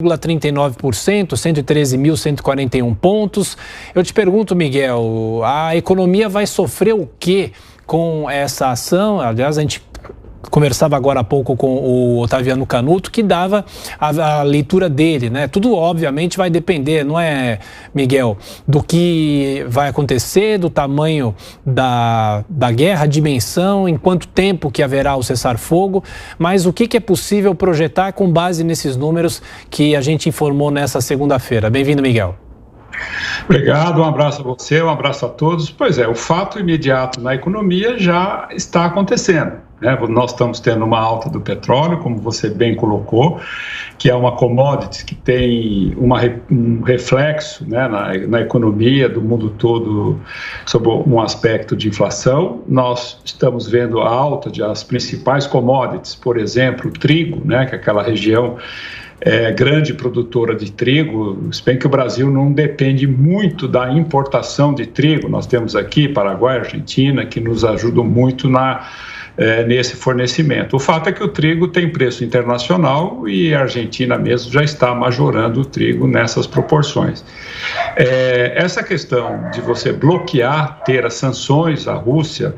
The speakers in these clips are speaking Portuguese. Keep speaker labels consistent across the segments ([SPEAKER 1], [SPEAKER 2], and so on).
[SPEAKER 1] 0,39%, 113.141 pontos. Eu te pergunto, Miguel, a economia vai sofrer o quê com essa ação? Aliás, a gente conversava agora há pouco com o Otaviano Canuto, que dava a leitura dele, né? Tudo, obviamente, vai depender, não é, Miguel, do que vai acontecer, do tamanho da guerra, a dimensão, em quanto tempo que haverá o cessar-fogo, mas o que é possível projetar com base nesses números que a gente informou nessa segunda-feira. Bem-vindo, Miguel.
[SPEAKER 2] Obrigado, um abraço a você, um abraço a todos. Pois é, o fato imediato na economia já está acontecendo, né? Nós estamos tendo uma alta do petróleo, como você bem colocou, que é uma commodity que tem um reflexo, né, na economia do mundo todo sobre um aspecto de inflação. Nós estamos vendo a alta das principais commodities, por exemplo, o trigo, né, que é aquela região grande produtora de trigo, se bem que o Brasil não depende muito da importação de trigo. Nós temos aqui Paraguai, Argentina, que nos ajudam muito nesse fornecimento. O fato é que o trigo tem preço internacional e a Argentina mesmo já está majorando o trigo nessas proporções. Essa questão de você bloquear, ter as sanções à Rússia,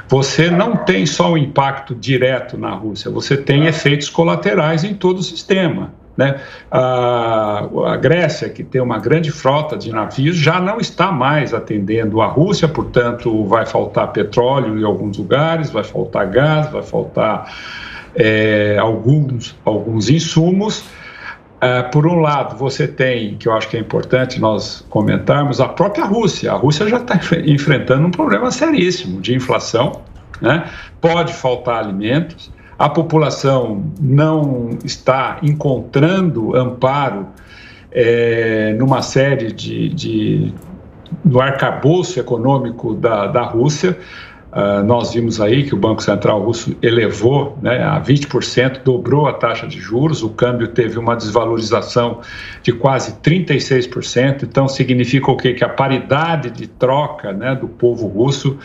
[SPEAKER 2] você não tem só um impacto direto na Rússia, você tem efeitos colaterais em todo o sistema, né? A Grécia, que tem uma grande frota de navios, já não está mais atendendo a Rússia, portanto vai faltar petróleo em alguns lugares, vai faltar gás, vai faltar alguns insumos. Por um lado, você tem, que eu acho que é importante nós comentarmos, a própria Rússia. A Rússia já está enfrentando um problema seríssimo de inflação, né? Pode faltar alimentos, a população não está encontrando amparo numa série no arcabouço econômico da Rússia. Nós vimos aí que o Banco Central russo elevou, né, a 20%, dobrou a taxa de juros, o câmbio teve uma desvalorização de quase 36%, então significa o quê? Que a paridade de troca, né, do povo russo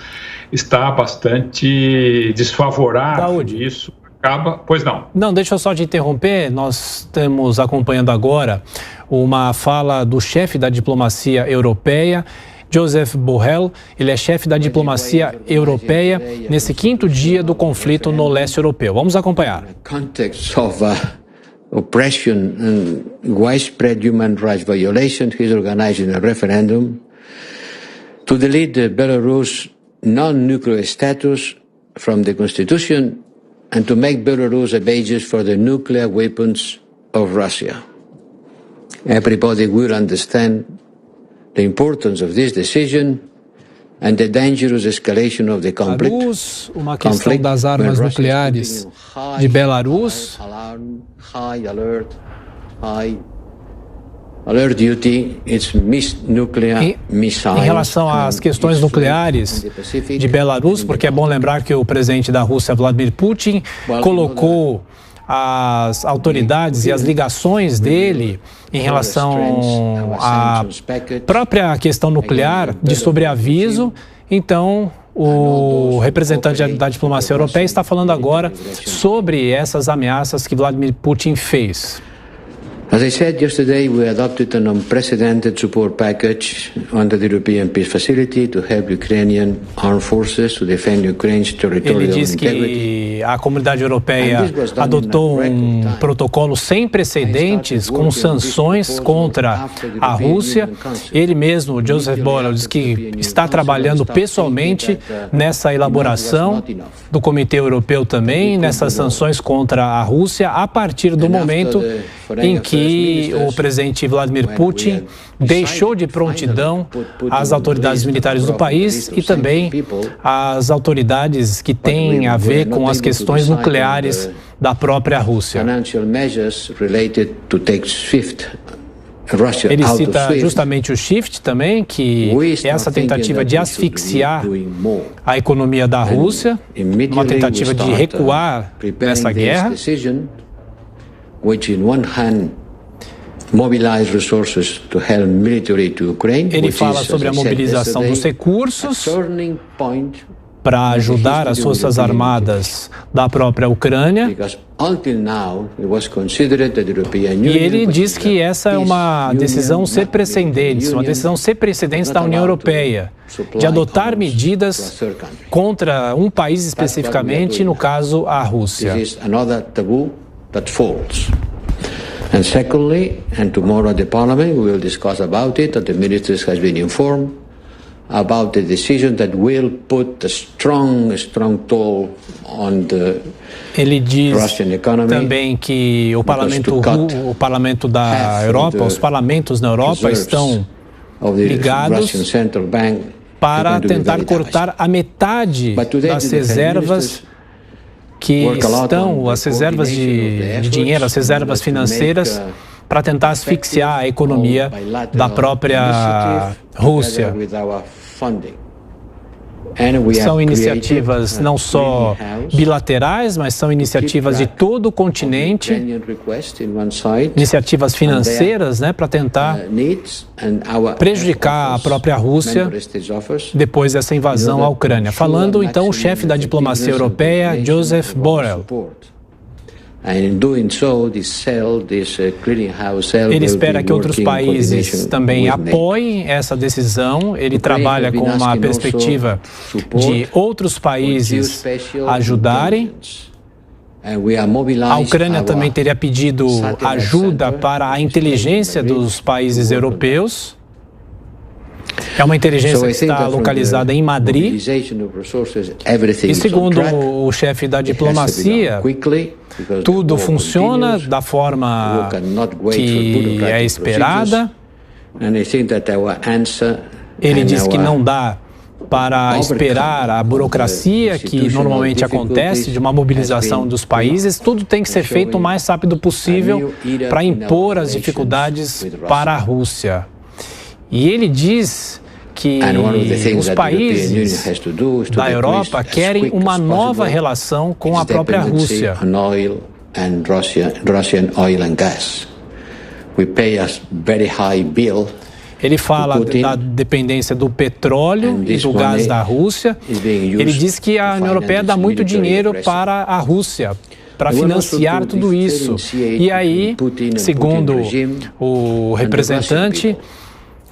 [SPEAKER 2] está bastante desfavorável. Isso acaba... Pois não.
[SPEAKER 1] Não, deixa eu só te interromper, nós estamos acompanhando agora uma fala do chefe da diplomacia europeia, Josep Borrell. Ele é chefe da diplomacia europeia nesse quinto dia do conflito no leste europeu. Vamos acompanhar.
[SPEAKER 3] Context of oppression and widespread human rights violations, he's organizing a referendum to delete the Belarus non-nuclear status from the constitution and to make Belarus a basis for the nuclear weapons of Russia. Everybody will understand the importance of this decision and the dangerous escalation of the conflict.
[SPEAKER 1] Belarus, uma questão das armas nucleares de Belarus.
[SPEAKER 3] High alert duty, it's nuclear missile.
[SPEAKER 1] Em relação às questões nucleares de Belarus, porque é bom lembrar que o presidente da Rússia, Vladimir Putin, colocou as autoridades e as ligações dele em relação à própria questão nuclear de sobreaviso. Então, o representante da diplomacia europeia está falando agora sobre essas ameaças que Vladimir Putin fez.
[SPEAKER 3] As I said yesterday, we adopted an unprecedented support package under the European Peace Facility to help Ukrainian armed forces to defend Ukraine's territorial integrity.
[SPEAKER 1] Ele diz que a comunidade europeia adotou um protocolo sem precedentes com sanções contra a Rússia. Ele mesmo, Josep Borrell, diz que está trabalhando pessoalmente nessa elaboração do Comitê Europeu também, nessas sanções contra a Rússia, a partir do momento em que o presidente Vladimir Putin deixou de prontidão as autoridades militares do país e também as autoridades que têm a ver com as questões nucleares da própria Rússia. Ele cita justamente o SWIFT também, que é essa tentativa de asfixiar a economia da Rússia, uma tentativa de recuar nessa guerra.
[SPEAKER 3] Which in one hand mobilize resources to help military to Ukraine.
[SPEAKER 1] Ele fala sobre a mobilização dos recursos para ajudar as forças armadas da própria Ucrânia. E ele diz que essa é uma decisão sem precedentes, da União Europeia, de adotar medidas contra um país especificamente, no caso a Rússia.
[SPEAKER 3] And secondly, and tomorrow at the Parliament we will discuss about it, that the ministers has been informed about the decision that will put a strong toll on the
[SPEAKER 1] Ele diz
[SPEAKER 3] Russian economy.
[SPEAKER 1] Também que o parlamento da Europa, os parlamentos na Europa estão ligados para tentar cortar a metade das reservas as reservas de dinheiro, as reservas financeiras, para tentar asfixiar a economia da própria Rússia. São iniciativas não só bilaterais, mas são iniciativas de todo o continente, iniciativas financeiras, para tentar prejudicar a própria Rússia depois dessa invasão à Ucrânia. Falando então o chefe da diplomacia europeia, Joseph Borrell. Ele espera que outros países também apoiem essa decisão. Ele trabalha com uma perspectiva de outros países ajudarem. A Ucrânia também teria pedido ajuda para a inteligência dos países europeus. É uma inteligência que está localizada em Madrid. E segundo o chefe da diplomacia, tudo funciona da forma que é esperada. Ele diz que não dá para esperar a burocracia que normalmente acontece de uma mobilização dos países. Tudo tem que ser feito o mais rápido possível para impor as dificuldades para a Rússia. E ele diz que os países da Europa querem uma nova relação com a própria Rússia. Ele fala da dependência do petróleo e do gás da Rússia. Ele diz que a União Europeia dá muito dinheiro para a Rússia, para financiar tudo isso. E aí, segundo o representante,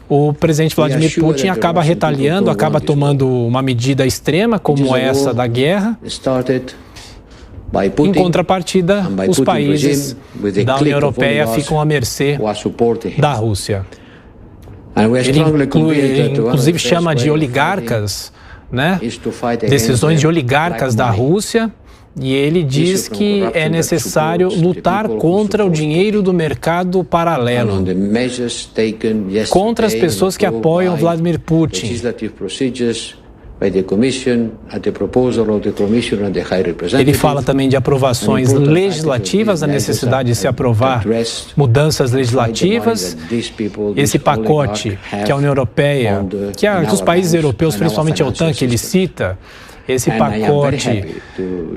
[SPEAKER 1] o presidente Vladimir Putin acaba retaliando, acaba tomando uma medida extrema como essa da guerra. Em contrapartida, os países da União Europeia ficam à mercê da Rússia. Ele inclusive chama de oligarcas, decisões de oligarcas da Rússia. E ele diz que é necessário lutar contra o dinheiro do mercado paralelo, contra as pessoas que apoiam Vladimir Putin. Ele fala também de aprovações legislativas, a necessidade de se aprovar mudanças legislativas. Esse pacote que a União Europeia, que os países europeus, principalmente a OTAN, que ele cita, esse pacote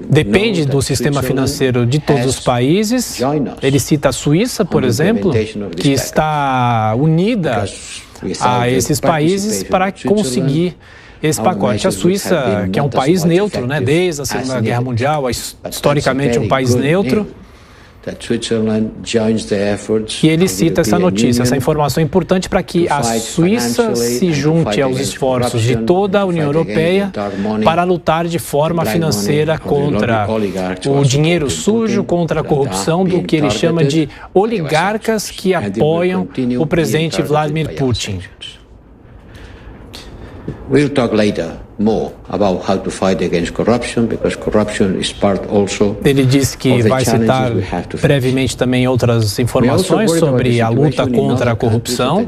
[SPEAKER 1] depende do sistema financeiro de todos os países. Ele cita a Suíça, por exemplo, que está unida a esses países para conseguir esse pacote. A Suíça, que é um país neutro, desde a Segunda Guerra Mundial, historicamente um país neutro. E ele cita essa notícia, essa informação importante para que a Suíça se junte aos esforços de toda a União Europeia para lutar de forma financeira contra o dinheiro sujo, contra a corrupção do que ele chama de oligarcas que apoiam o presidente Vladimir Putin.
[SPEAKER 3] We'll talk later more about how to fight against corruption, because corruption is part also.
[SPEAKER 1] Ele diz que vai citar brevemente também outras informações sobre a luta contra a corrupção,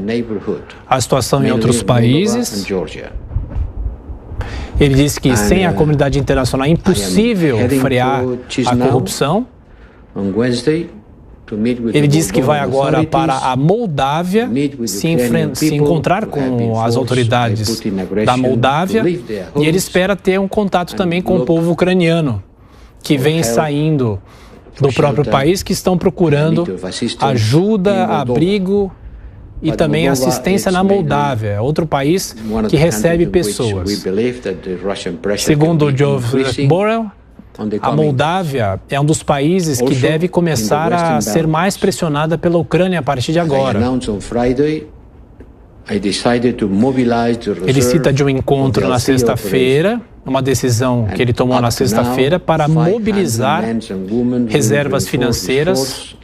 [SPEAKER 1] a situação em outros países. Ele diz que sem a comunidade internacional é impossível frear a corrupção. Ele diz que vai agora para a Moldávia se encontrar com as autoridades da Moldávia e ele espera ter um contato também com o povo ucraniano que vem saindo do próprio país, que estão procurando ajuda, abrigo e também assistência na Moldávia, outro país que recebe pessoas. Segundo Joseph Borrell, a Moldávia é um dos países que deve começar a ser mais pressionada pela Ucrânia a partir de agora. Ele cita de um encontro na sexta-feira, uma decisão que ele tomou na sexta-feira para mobilizar reservas financeiras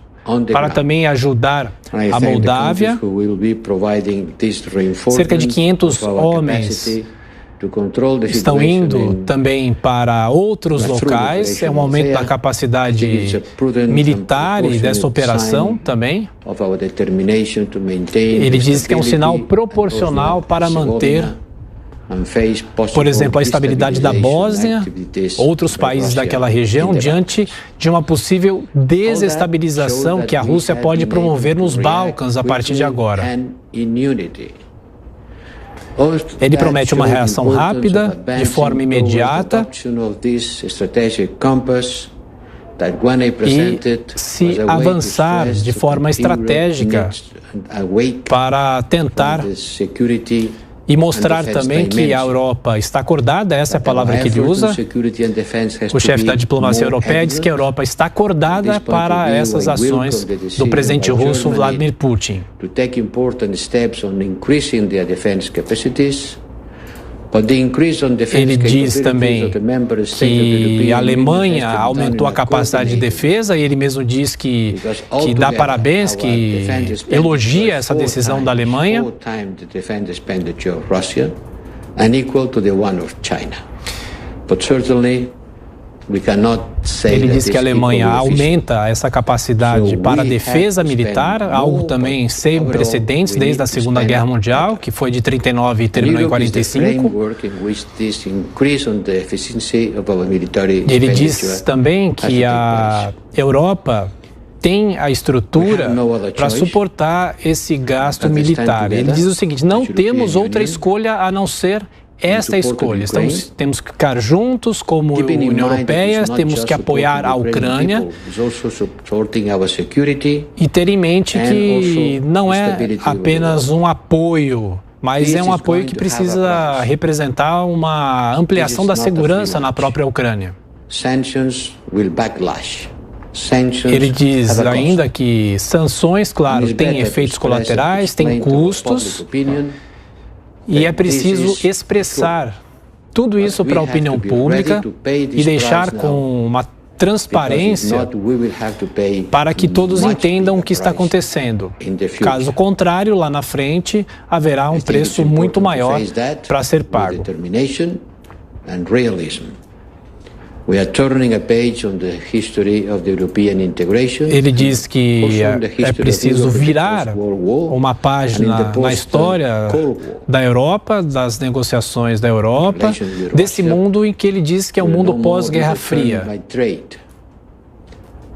[SPEAKER 1] para também ajudar a Moldávia. Cerca de 500 homens estão indo também para outros locais. É um aumento da capacidade militar e dessa operação também. Ele diz que é um sinal proporcional para manter, por exemplo, a estabilidade da Bósnia, outros países daquela região, diante de uma possível desestabilização que a Rússia pode promover nos Balcãs a partir de agora. Ele promete uma reação rápida, de forma imediata, e se avançar de forma estratégica para tentar e mostrar também que a Europa está acordada, essa é a palavra que ele usa. O chefe da diplomacia europeia diz que a Europa está acordada para essas ações do presidente russo Vladimir Putin. Ele diz também que a Alemanha aumentou a capacidade de defesa e ele mesmo diz que dá parabéns, que elogia essa decisão da Alemanha. Ele diz que a Alemanha aumenta essa capacidade para a defesa militar, algo também sem precedentes desde a Segunda Guerra Mundial, que foi de 39 e terminou em 45. Ele diz também que a Europa tem a estrutura para suportar esse gasto militar. Ele diz o seguinte: não temos outra escolha a não ser esta escolha. Temos que ficar juntos como União Europeia, temos que apoiar a Ucrânia e ter em mente que não é apenas um apoio, mas é um apoio que precisa representar uma ampliação da segurança na própria Ucrânia. Ele diz ainda que sanções, claro, têm efeitos colaterais, têm custos, e é preciso expressar tudo isso para a opinião pública e deixar com uma transparência para que todos entendam o que está acontecendo. Caso contrário, lá na frente, haverá um preço muito maior para ser pago. Ele diz que é preciso virar uma página na história da Europa, das negociações da Europa, desse mundo em que ele diz que é um mundo pós-Guerra Fria.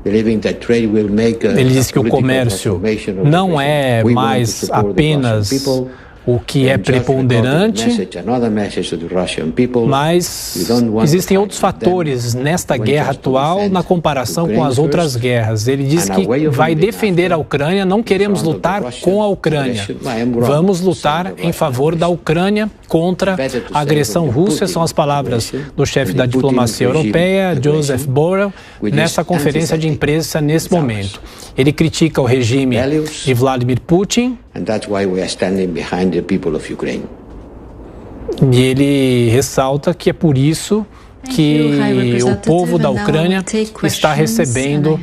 [SPEAKER 1] Ele diz que o comércio não é mais apenas o que é preponderante, mas existem outros fatores nesta guerra atual na comparação com as outras guerras. Ele diz que vai defender a Ucrânia, não queremos lutar com a Ucrânia, vamos lutar em favor da Ucrânia contra a agressão russa. São as palavras do chefe da diplomacia europeia, Joseph Borrell, nessa conferência de imprensa nesse momento. Ele critica o regime de Vladimir Putin e ele ressalta que é por isso que o povo da Ucrânia está recebendo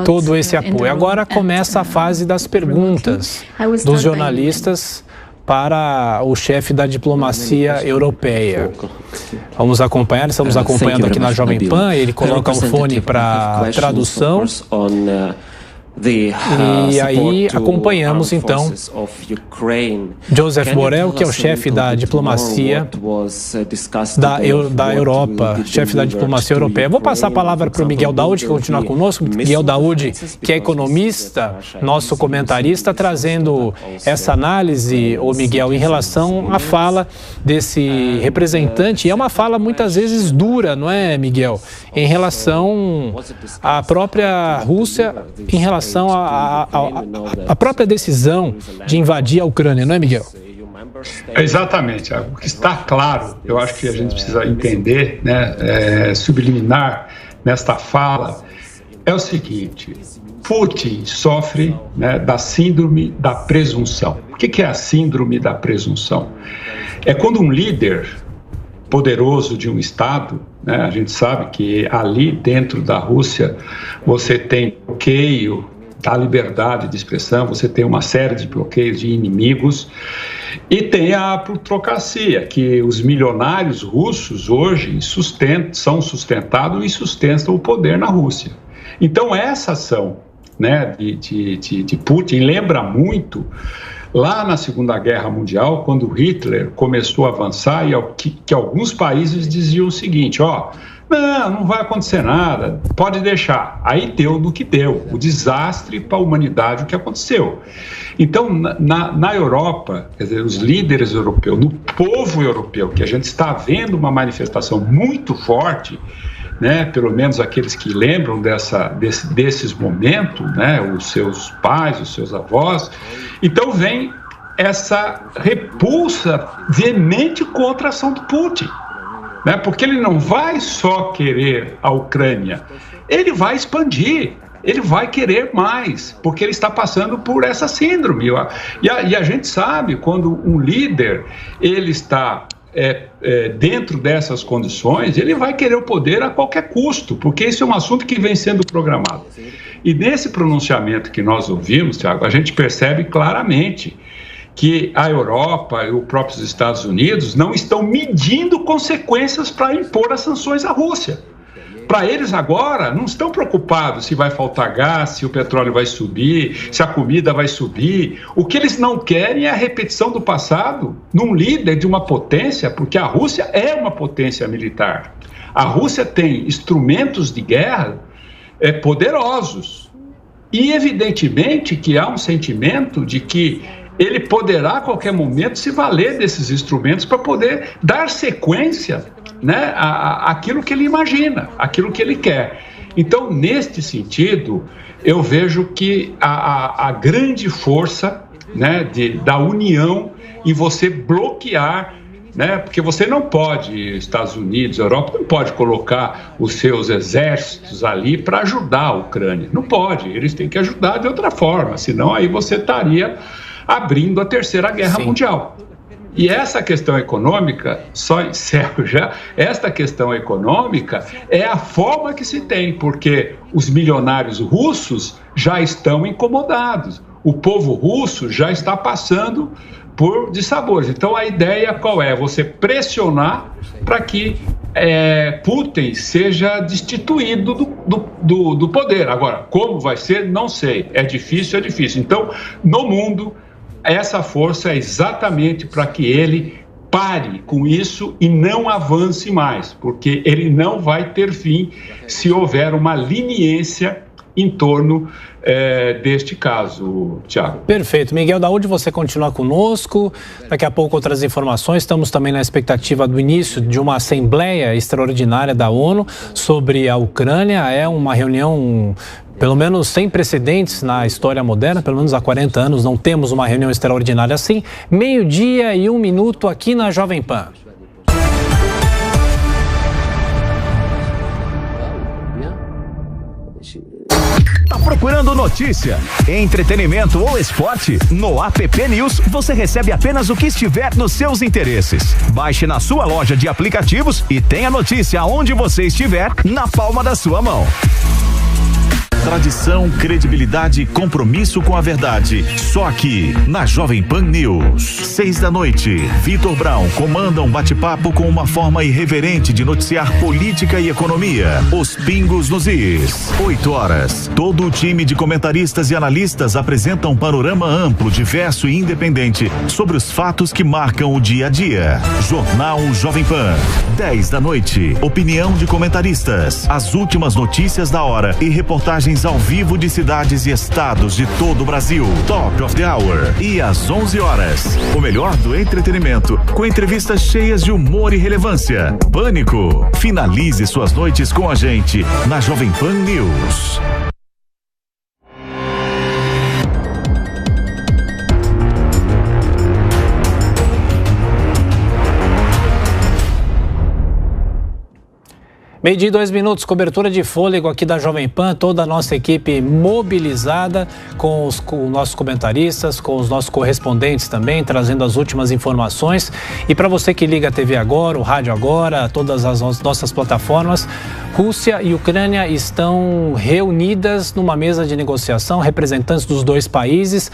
[SPEAKER 1] todo esse apoio. Agora começa a fase das perguntas dos jornalistas para o chefe da diplomacia europeia. Vamos acompanhar, estamos acompanhando aqui na Jovem Pan, ele coloca um fone para tradução. E aí acompanhamos então Joseph Borrell, que é o chefe da diplomacia da Europa, chefe da diplomacia europeia. Vou passar a palavra para o Miguel Daoud, que continua conosco. Miguel Daoud, que é economista, nosso comentarista, trazendo essa análise, ô Miguel, em relação à fala desse representante. E é uma fala muitas vezes dura, não é, Miguel? Em relação à própria Rússia, em relação relação à própria decisão de invadir a Ucrânia, não é, Miguel?
[SPEAKER 2] Exatamente. O que está claro, eu acho que a gente precisa entender, né, subliminar nesta fala, é o seguinte: Putin sofre, né, da síndrome da presunção. O que é a síndrome da presunção? É quando um líder poderoso de um Estado, né, a gente sabe que ali dentro da Rússia você tem bloqueio da liberdade de expressão, você tem uma série de bloqueios de inimigos, e tem a plutocracia, que os milionários russos hoje são sustentados e sustentam o poder na Rússia. Então essa ação, né, de Putin lembra muito lá na Segunda Guerra Mundial, quando Hitler começou a avançar e que alguns países diziam o seguinte: não vai acontecer nada, pode deixar. Aí deu no que deu, o desastre para a humanidade, o que aconteceu. Então, na Europa, quer dizer, os líderes europeus, no povo europeu, que a gente está vendo uma manifestação muito forte, né, pelo menos aqueles que lembram desses momentos, né, os seus pais, os seus avós, então vem essa repulsa veemente contra a ação do Putin. Né? Porque ele não vai só querer a Ucrânia, ele vai expandir, ele vai querer mais, porque ele está passando por essa síndrome. E a gente sabe, quando um líder ele está dentro dessas condições, ele vai querer o poder a qualquer custo, porque esse é um assunto que vem sendo programado. E nesse pronunciamento que nós ouvimos, Tiago, a gente percebe claramente que a Europa e os próprios Estados Unidos não estão medindo consequências para impor as sanções à Rússia. Para eles agora, não estão preocupados se vai faltar gás, se o petróleo vai subir, se a comida vai subir. O que eles não querem é a repetição do passado num líder de uma potência, porque a Rússia é uma potência militar. A Rússia tem instrumentos de guerra poderosos. E evidentemente que há um sentimento de que ele poderá a qualquer momento se valer desses instrumentos para poder dar sequência, né, àquilo que ele imagina, àquilo que ele quer. Então, neste sentido, eu vejo que a grande força, né, da união em você bloquear, né, porque você não pode, Estados Unidos, Europa, não pode colocar os seus exércitos ali para ajudar a Ucrânia. Não pode, eles têm que ajudar de outra forma, senão aí você estaria abrindo a Terceira Guerra Mundial. E essa questão econômica, só encerro já, esta questão econômica é a forma que se tem, porque os milionários russos já estão incomodados, o povo russo já está passando por dissabores. Então a ideia qual é? Você pressionar para que Putin seja destituído do poder. Agora, como vai ser? Não sei. É difícil. Então, no mundo, essa força é exatamente para que ele pare com isso e não avance mais, porque ele não vai ter fim se houver uma leniência em torno deste caso, Tiago.
[SPEAKER 1] Perfeito. Miguel Daoud, você continua conosco. Daqui a pouco outras informações. Estamos também na expectativa do início de uma Assembleia Extraordinária da ONU sobre a Ucrânia. É uma reunião, pelo menos sem precedentes na história moderna, pelo menos há 40 anos não temos uma reunião extraordinária assim. 12:01 aqui na Jovem Pan.
[SPEAKER 4] Tá procurando notícia, entretenimento ou esporte? No App News você recebe apenas o que estiver nos seus interesses. Baixe na sua loja de aplicativos e tenha notícia onde você estiver, na palma da sua mão. Tradição, credibilidade e compromisso com a verdade. Só aqui, na Jovem Pan News. 18h, Vitor Brown comanda um bate-papo com uma forma irreverente de noticiar política e economia. Os pingos nos is. 8h, todo o time de comentaristas e analistas apresenta um panorama amplo, diverso e independente sobre os fatos que marcam o dia a dia. Jornal Jovem Pan. 10h, opinião de comentaristas. As últimas notícias da hora e reportagens ao vivo de cidades e estados de todo o Brasil. Top of the Hour. E às 11h, o melhor do entretenimento, com entrevistas cheias de humor e relevância. Pânico. Finalize suas noites com a gente na Jovem Pan News.
[SPEAKER 1] Meio-dia e 2 minutos, cobertura de fôlego aqui da Jovem Pan, toda a nossa equipe mobilizada com os nossos comentaristas, com os nossos correspondentes também, trazendo as últimas informações. E para você que liga a TV agora, o rádio agora, todas as nossas plataformas, Rússia e Ucrânia estão reunidas numa mesa de negociação, representantes dos dois países.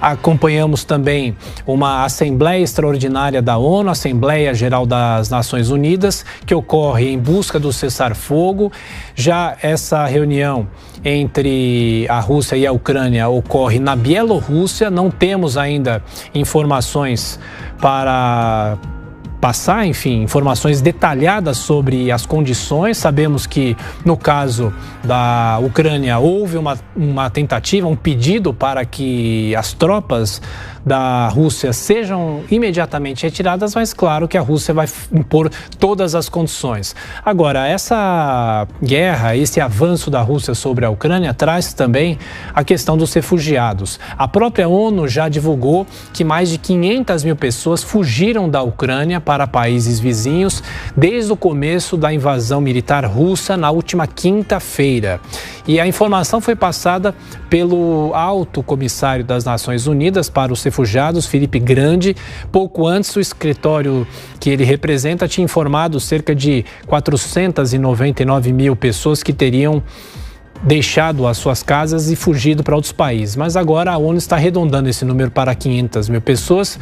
[SPEAKER 1] Acompanhamos também uma Assembleia Extraordinária da ONU, Assembleia Geral das Nações Unidas, que ocorre em busca do cessar-fogo. Já essa reunião entre a Rússia e a Ucrânia ocorre na Bielorrússia. Não temos ainda informações para passar, enfim, informações detalhadas sobre as condições. Sabemos que, no caso da Ucrânia, houve uma tentativa, um pedido para que as tropas da Rússia sejam imediatamente retiradas, mas claro que a Rússia vai impor todas as condições. Agora, essa guerra, esse avanço da Rússia sobre a Ucrânia traz também a questão dos refugiados. A própria ONU já divulgou que mais de 500 mil pessoas fugiram da Ucrânia para países vizinhos desde o começo da invasão militar russa na última quinta-feira. E a informação foi passada pelo alto comissário das Nações Unidas para os refugiados, Filipe Grandi. Pouco antes, o escritório que ele representa tinha informado cerca de 499 mil pessoas que teriam deixado as suas casas e fugido para outros países. Mas agora a ONU está arredondando esse número para 500 mil pessoas.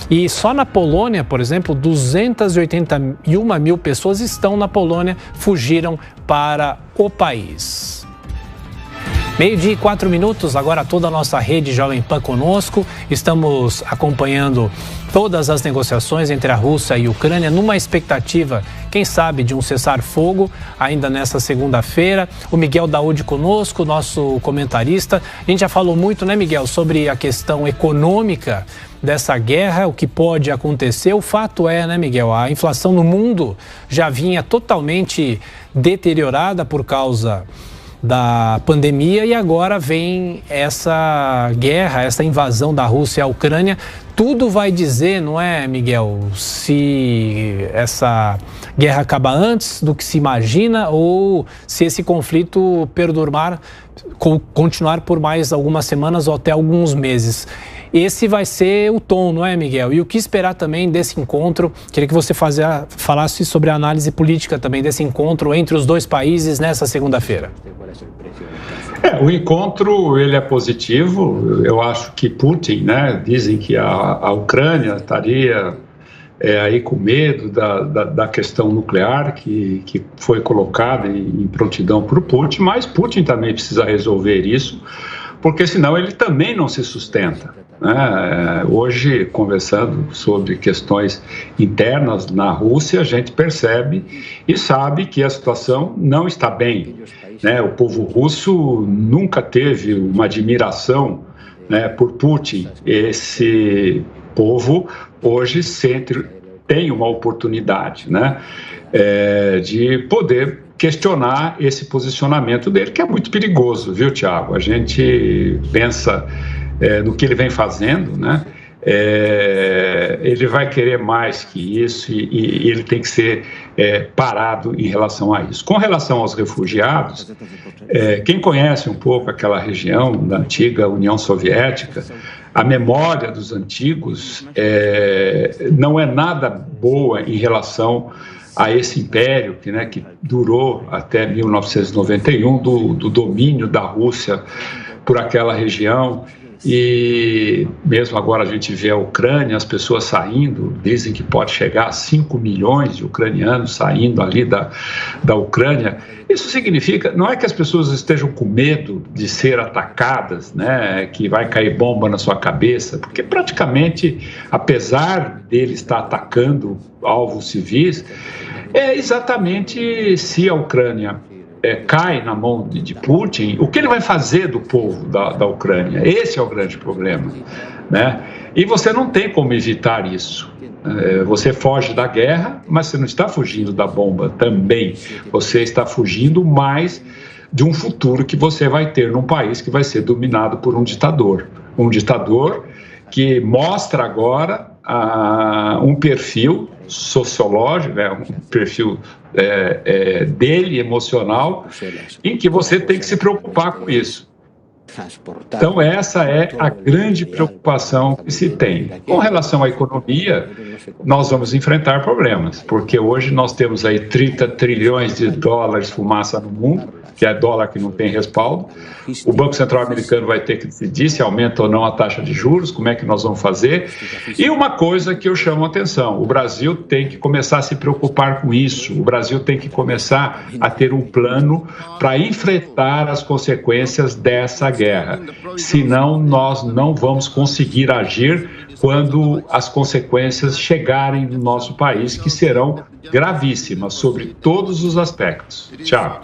[SPEAKER 1] E só na Polônia, por exemplo, 281 mil pessoas estão na Polônia, fugiram para o país. Meio-dia e 4 minutos, agora toda a nossa rede Jovem Pan conosco. Estamos acompanhando todas as negociações entre a Rússia e a Ucrânia numa expectativa, quem sabe, de um cessar-fogo ainda nessa segunda-feira. O Miguel Daúde conosco, nosso comentarista. A gente já falou muito, né, Miguel, sobre a questão econômica dessa guerra, o que pode acontecer. O fato é, né, Miguel, a inflação no mundo já vinha totalmente deteriorada por causa da pandemia e agora vem essa guerra, essa invasão da Rússia à Ucrânia. Tudo vai dizer, não é, Miguel, se essa guerra acaba antes do que se imagina ou se esse conflito continuar por mais algumas semanas ou até alguns meses. Esse vai ser o tom, não é, Miguel? E o que esperar também desse encontro? Queria que você falasse sobre a análise política também desse encontro entre os dois países nessa segunda-feira.
[SPEAKER 2] O encontro, ele é positivo. Eu acho que Putin, né, dizem que a Ucrânia estaria aí com medo da questão nuclear que foi colocada em prontidão por Putin, mas Putin também precisa resolver isso, porque senão ele também não se sustenta. Hoje, conversando sobre questões internas na Rússia, a gente percebe e sabe que a situação não está bem. O povo russo nunca teve uma admiração, por Putin. Esse povo hoje tem uma oportunidade, de poder questionar esse posicionamento dele, que é muito perigoso, viu, Tiago? A gente pensa no que ele vem fazendo, ele vai querer mais que isso e ele tem que ser parado em relação a isso. Com relação aos refugiados, quem conhece um pouco aquela região da antiga União Soviética, a memória dos antigos não é nada boa em relação a esse império que durou até 1991, do domínio da Rússia por aquela região. E mesmo agora a gente vê a Ucrânia, as pessoas saindo, dizem que pode chegar a 5 milhões de ucranianos saindo ali da Ucrânia. Isso significa, não é que as pessoas estejam com medo de ser atacadas, que vai cair bomba na sua cabeça, porque praticamente, apesar dele estar atacando alvos civis, é exatamente se a Ucrânia cai na mão de Putin, o que ele vai fazer do povo da Ucrânia? Esse é o grande problema, E você não tem como evitar isso. Você foge da guerra, mas você não está fugindo da bomba também. Você está fugindo mais de um futuro que você vai ter num país que vai ser dominado por um ditador. Um ditador que mostra agora um perfil sociológico, né, um perfil dele, emocional, em que você tem que se preocupar com isso. Então, essa é a grande preocupação que se tem. Com relação à economia, nós vamos enfrentar problemas, porque hoje nós temos aí 30 trilhões de dólares fumaça no mundo, que é dólar que não tem respaldo. O Banco Central americano vai ter que decidir se aumenta ou não a taxa de juros, como é que nós vamos fazer. E uma coisa que eu chamo a atenção, o Brasil tem que começar a se preocupar com isso, o Brasil tem que começar a ter um plano para enfrentar as consequências dessa guerra, senão nós não vamos conseguir agir quando as consequências chegarem no nosso país, que serão gravíssimas sobre todos os aspectos. Tchau.